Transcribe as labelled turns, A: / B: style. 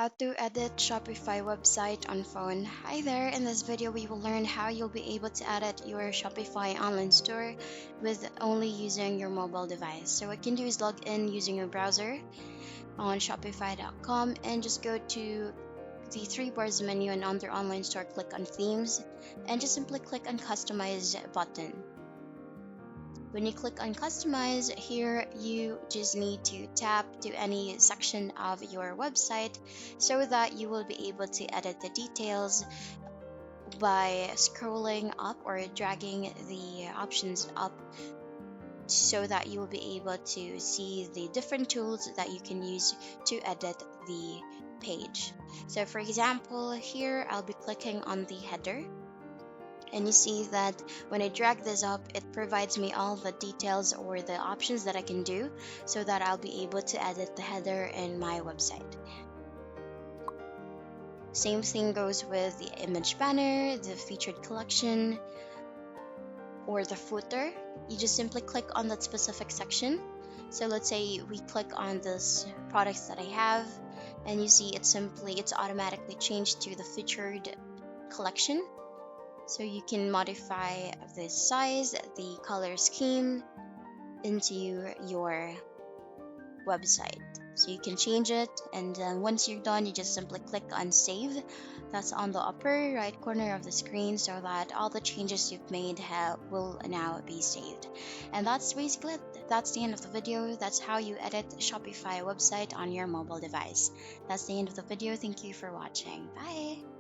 A: How to edit Shopify website on phone. Hi there, in this video we will learn how you'll be able to edit your Shopify online store with only using your mobile device. So what you can do is log in using your browser on shopify.com and just go to the three bars menu, and under online store click on themes and just simply click on customize button. When you click on customize here, you just need to tap to any section of your website so that you will be able to edit the details by scrolling up or dragging the options up so that you will be able to see the different tools that you can use to edit the page. So for example, here I'll be clicking on the header. And you see that when I drag this up, it provides me all the details or the options that I can do so that I'll be able to edit the header in my website. Same thing goes with the image banner, the featured collection, or the footer. You just simply click on that specific section. So let's say we click on this products that I have, and you see it's automatically changed to the featured collection. So you can modify the size, the color scheme into your website. So you can change it, and then once you're done, you just simply click on save. That's on the upper right corner of the screen so that all the changes you've made will now be saved. And that's basically it. That's the end of the video. That's how you edit Shopify website on your mobile device. That's the end of the video. Thank you for watching. Bye.